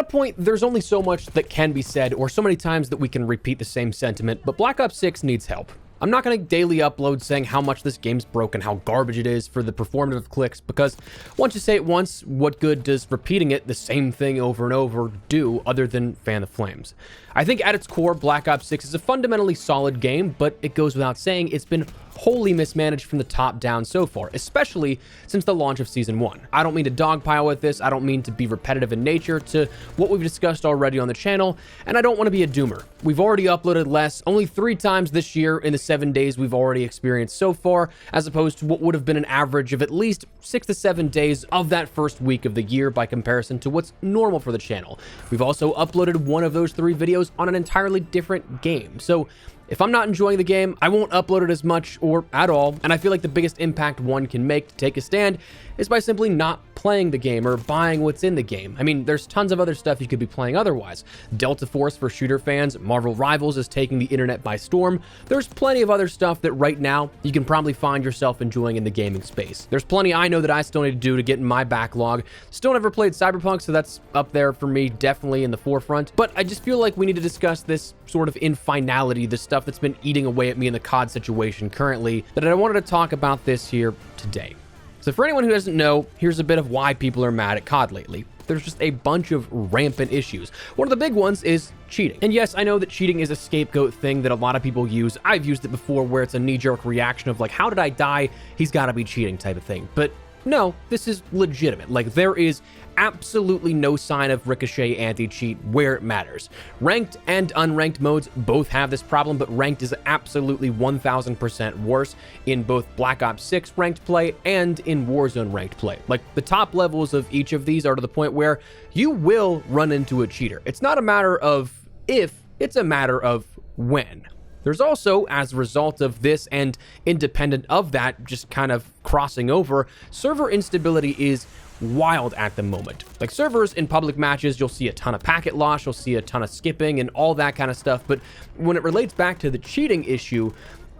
At a point, there's only so much that can be said, or so many times that we can repeat the same sentiment, but Black Ops 6 needs help. I'm not going to daily upload saying how much this game's broken, how garbage it is for the performative clicks, because once you say it once, what good does repeating it the same thing over and over do other than fan the flames? I think at its core, Black Ops 6 is a fundamentally solid game, but it goes without saying it's been wholly mismanaged from the top down so far, especially since the launch of Season 1. I don't mean to dogpile with this, I don't mean to be repetitive in nature to what we've discussed already on the channel, and I don't want to be a doomer. We've already uploaded less, only 3 times this year in the 7 days we've already experienced so far, as opposed to what would have been an average of at least 6 to 7 days of that first week of the year by comparison to what's normal for the channel. We've also uploaded one of those 3 videos on an entirely different game, so if I'm not enjoying the game, I won't upload it as much or at all, and I feel like the biggest impact one can make to take a stand is by simply not playing the game or buying what's in the game. I mean, there's tons of other stuff you could be playing otherwise. Delta Force for shooter fans, Marvel Rivals is taking the internet by storm. There's plenty of other stuff that right now you can probably find yourself enjoying in the gaming space. There's plenty I know that I still need to do to get in my backlog. Still never played Cyberpunk, so that's up there for me, definitely in the forefront. But I just feel like we need to discuss this sort of in finality, the stuff that's been eating away at me in the COD situation currently, that I wanted to talk about this here today. So for anyone who doesn't know, here's a bit of why people are mad at COD lately. There's just a bunch of rampant issues. One of the big ones is cheating. And yes, I know that cheating is a scapegoat thing that a lot of people use. I've used it before where it's a knee-jerk reaction of like, how did I die? He's got to be cheating type of thing. But no, this is legitimate. Like, there is absolutely no sign of Ricochet anti-cheat where it matters. Ranked and unranked modes both have this problem, but ranked is absolutely 1000% worse in both Black Ops 6 ranked play and in Warzone ranked play. Like, the top levels of each of these are to the point where you will run into a cheater. It's not a matter of if, it's a matter of when. There's also, as a result of this and independent of that, just kind of crossing over, server instability is wild at the moment. Like, servers in public matches, you'll see a ton of packet loss, you'll see a ton of skipping and all that kind of stuff. But when it relates back to the cheating issue,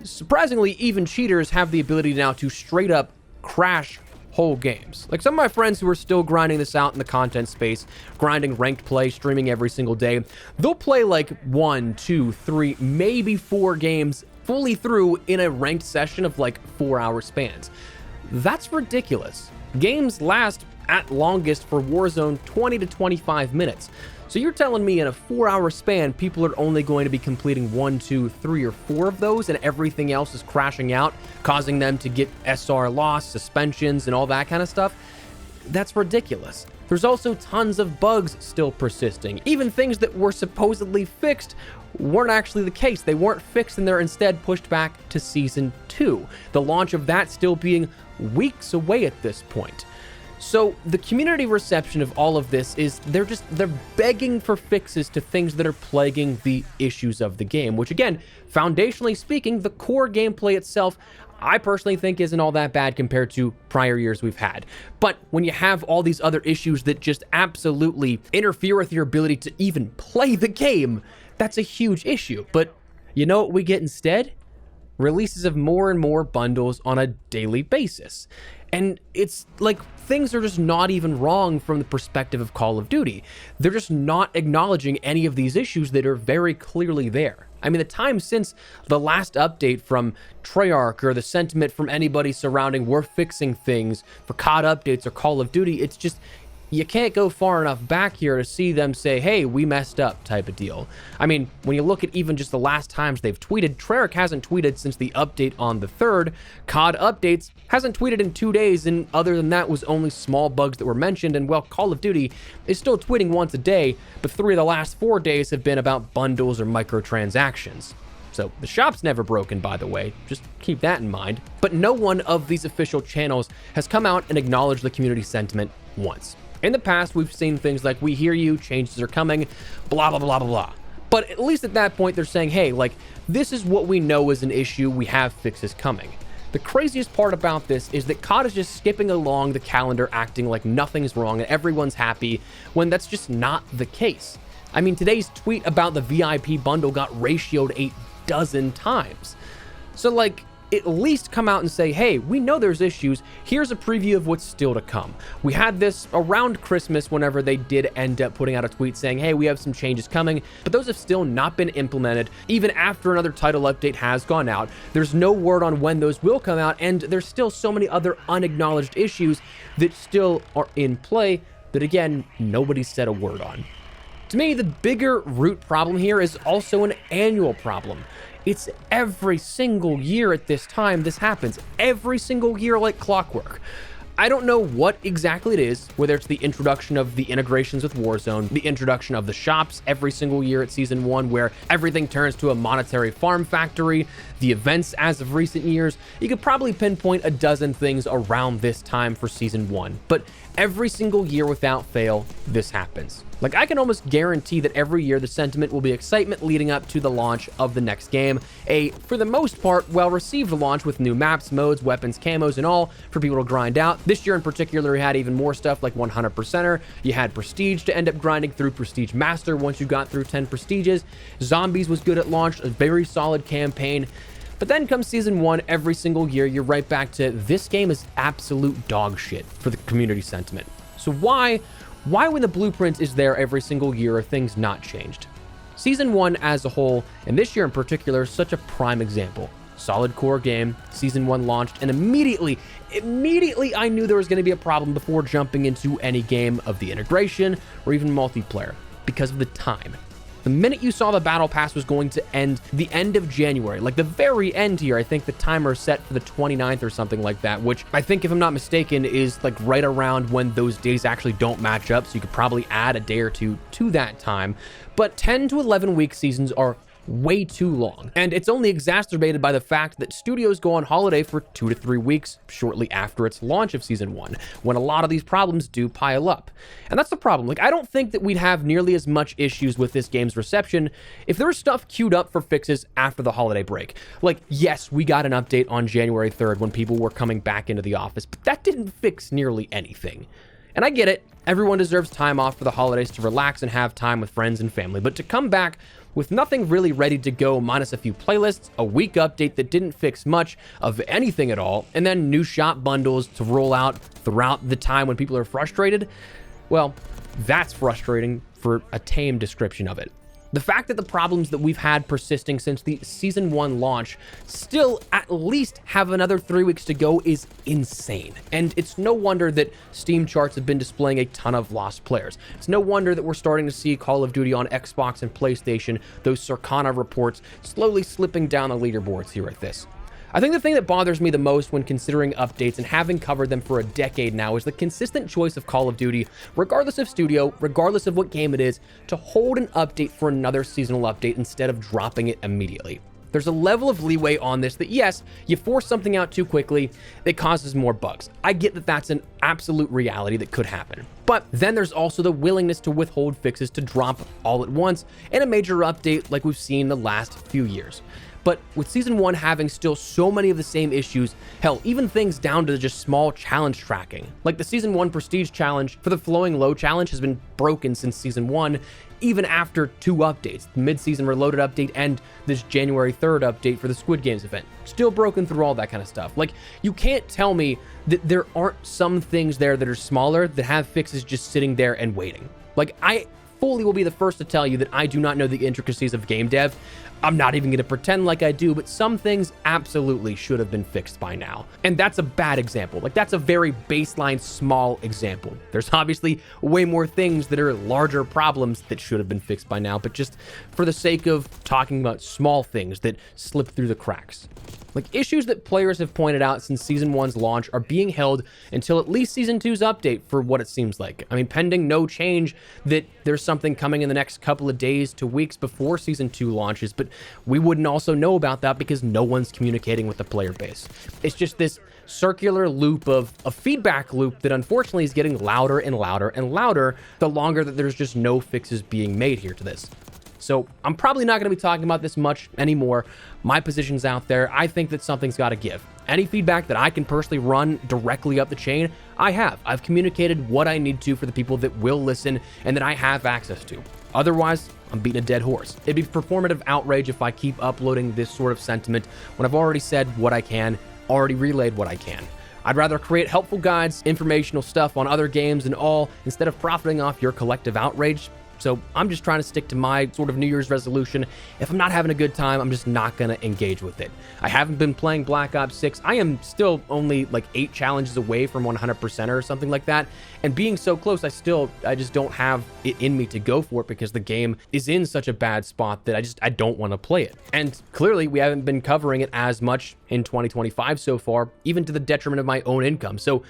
surprisingly, even cheaters have the ability now to straight up crash whole games. Like, some of my friends who are still grinding this out in the content space, grinding ranked play, streaming every single day, they'll play like 1, 2, 3, maybe 4 games fully through in a ranked session of like 4-hour spans. That's ridiculous. Games last at longest for Warzone 20 to 25 minutes. So you're telling me in a 4-hour span, people are only going to be completing 1, 2, 3, or 4 of those, and everything else is crashing out, causing them to get SR loss, suspensions, and all that kind of stuff? That's ridiculous. There's also tons of bugs still persisting. Even things that were supposedly fixed weren't actually the case. They weren't fixed, and they're instead pushed back to Season 2. The launch of that still being weeks away at this point. So the community reception of all of this is they're begging for fixes to things that are plaguing the issues of the game, which again, foundationally speaking, the core gameplay itself, I personally think isn't all that bad compared to prior years we've had. But when you have all these other issues that just absolutely interfere with your ability to even play the game, that's a huge issue. But you know what we get instead? Releases of more and more bundles on a daily basis. And it's like things are just not even wrong from the perspective of Call of Duty. They're just not acknowledging any of these issues that are very clearly there. I mean, the time since the last update from Treyarch or the sentiment from anybody surrounding we're fixing things for COD updates or Call of Duty, it's just, you can't go far enough back here to see them say, hey, we messed up type of deal. I mean, when you look at even just the last times they've tweeted, Treyarch hasn't tweeted since the update on the 3rd. COD updates hasn't tweeted in 2 days, and other than that was only small bugs that were mentioned. And well, Call of Duty is still tweeting once a day, but 3 of the last 4 days have been about bundles or microtransactions. So the shop's never broken, by the way, just keep that in mind. But no one of these official channels has come out and acknowledged the community sentiment once. In the past, we've seen things like, we hear you, changes are coming, blah, blah, blah, blah, blah. But at least at that point, they're saying, hey, like, this is what we know is an issue, we have fixes coming. The craziest part about this is that COD is just skipping along the calendar, acting like nothing's wrong and everyone's happy, when that's just not the case. I mean, today's tweet about the VIP bundle got ratioed 8 dozen times. So, like, at least come out and say, hey, we know there's issues. Here's a preview of what's still to come. We had this around Christmas whenever they did end up putting out a tweet saying, hey, we have some changes coming, but those have still not been implemented. Even after another title update has gone out, there's no word on when those will come out, and there's still so many other unacknowledged issues that still are in play that, again, nobody said a word on. To me, the bigger root problem here is also an annual problem. It's every single year at this time this happens. Every single year like clockwork. I don't know what exactly it is, whether it's the introduction of the integrations with Warzone, the introduction of the shops every single year at Season 1, where everything turns to a monetary farm factory, the events as of recent years. You could probably pinpoint a dozen things around this time for Season 1, but every single year without fail, this happens. Like, I can almost guarantee that every year the sentiment will be excitement leading up to the launch of the next game. A, for the most part, well-received launch with new maps, modes, weapons, camos, and all for people to grind out. This year in particular, we had even more stuff like 100%er. You had Prestige to end up grinding through Prestige Master once you got through 10 Prestiges. Zombies was good at launch, a very solid campaign. But then comes Season 1, every single year, you're right back to this game is absolute dog shit for the community sentiment. So why when the blueprint is there every single year are things not changed? Season 1 as a whole, and this year in particular, is such a prime example. Solid core game, Season 1 launched, and immediately I knew there was going to be a problem before jumping into any game of the integration or even multiplayer, because of the time. The minute you saw the battle pass was going to end the end of January, like the very end here, I think the timer is set for the 29th or something like that, which I think, if I'm not mistaken, is like right around when those days actually don't match up, so you could probably add a day or two to that time. But 10 to 11 week seasons are way too long, and it's only exacerbated by the fact that studios go on holiday for 2 to 3 weeks shortly after its launch of Season 1, when a lot of these problems do pile up. And that's the problem. Like, I don't think that we'd have nearly as much issues with this game's reception if there was stuff queued up for fixes after the holiday break. Like, yes, we got an update on January 3rd when people were coming back into the office, but that didn't fix nearly anything. And I get it, everyone deserves time off for the holidays to relax and have time with friends and family, but to come back with nothing really ready to go minus a few playlists, a week update that didn't fix much of anything at all, and then new shop bundles to roll out throughout the time when people are frustrated, well, that's frustrating for a tame description of it. The fact that the problems that we've had persisting since the Season 1 launch still at least have another 3 weeks to go is insane. And it's no wonder that Steam charts have been displaying a ton of lost players. It's no wonder that we're starting to see Call of Duty on Xbox and PlayStation, those Circana reports, slowly slipping down the leaderboards here at this. I think the thing that bothers me the most when considering updates and having covered them for a decade now is the consistent choice of Call of Duty, regardless of studio, regardless of what game it is, to hold an update for another seasonal update instead of dropping it immediately. There's a level of leeway on this that, yes, you force something out too quickly, it causes more bugs. I get that that's an absolute reality that could happen. But then there's also the willingness to withhold fixes to drop all at once in a major update like we've seen the last few years. But with Season 1 having still so many of the same issues, hell, even things down to just small challenge tracking. Like the Season 1 Prestige challenge for the Flowing Low challenge has been broken since Season 1, even after 2 updates, the Mid-Season Reloaded update and this January 3rd update for the Squid Games event. Still broken through all that kind of stuff. Like, you can't tell me that there aren't some things there that are smaller that have fixes just sitting there and waiting. Like, I fully will be the first to tell you that I do not know the intricacies of game dev. I'm not even going to pretend like I do, but some things absolutely should have been fixed by now. And that's a bad example. Like, that's a very baseline small example. There's obviously way more things that are larger problems that should have been fixed by now, but just for the sake of talking about small things that slip through the cracks. Like, issues that players have pointed out since Season 1's launch are being held until at least Season 2's update, for what it seems like. I mean, pending no change, that there's something coming in the next couple of days to weeks before Season 2 launches, but we wouldn't also know about that because no one's communicating with the player base. It's just this circular loop of a feedback loop that unfortunately is getting louder and louder and louder the longer that there's just no fixes being made here to this. So I'm probably not going to be talking about this much anymore. My position's out there. I think that something's got to give. Any feedback that I can personally run directly up the chain, I have. I've communicated what I need to for the people that will listen and that I have access to. Otherwise, I'm beating a dead horse. It'd be performative outrage if I keep uploading this sort of sentiment when I've already said what I can, already relayed what I can. I'd rather create helpful guides, informational stuff on other games and all, instead of profiting off your collective outrage. So I'm just trying to stick to my sort of New Year's resolution. If I'm not having a good time, I'm just not going to engage with it. I haven't been playing Black Ops 6. I am still only like 8 challenges away from 100% or something like that. And being so close, I just don't have it in me to go for it because the game is in such a bad spot that I don't want to play it. And clearly we haven't been covering it as much in 2025 so far, even to the detriment of my own income. So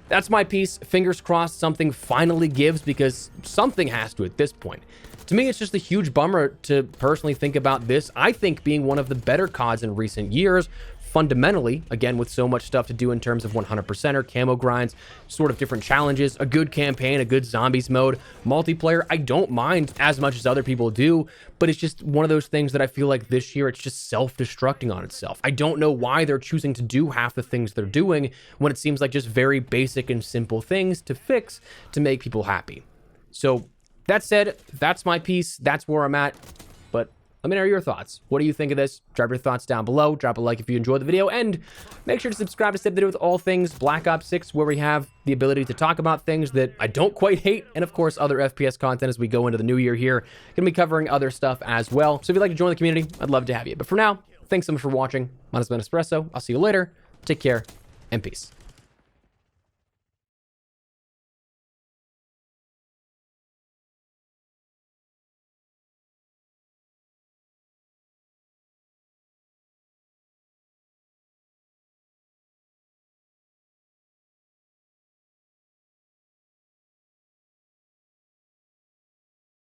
that's my piece. Fingers crossed something finally gives, because something has to at this point. To me, it's just a huge bummer to personally think about this. I think being one of the better CODs in recent years, fundamentally, again, with so much stuff to do in terms of 100%er, camo grinds, sort of different challenges, a good campaign, a good zombies mode, multiplayer, I don't mind as much as other people do, but it's just one of those things that I feel like this year it's just self-destructing on itself. I don't know why they're choosing to do half the things they're doing when it seems like just very basic and simple things to fix to make people happy. So that said, that's my piece. That's where I'm at. But let me know your thoughts. What do you think of this? Drop your thoughts down below. Drop a like if you enjoyed the video, and make sure to subscribe to stay up to date with all things Black Ops 6, where we have the ability to talk about things that I don't quite hate, and of course other FPS content as we go into the new year here. Gonna be covering other stuff as well. So if you'd like to join the community, I'd love to have you. But for now, thanks so much for watching. My name's been Espresso. I'll see you later. Take care and peace.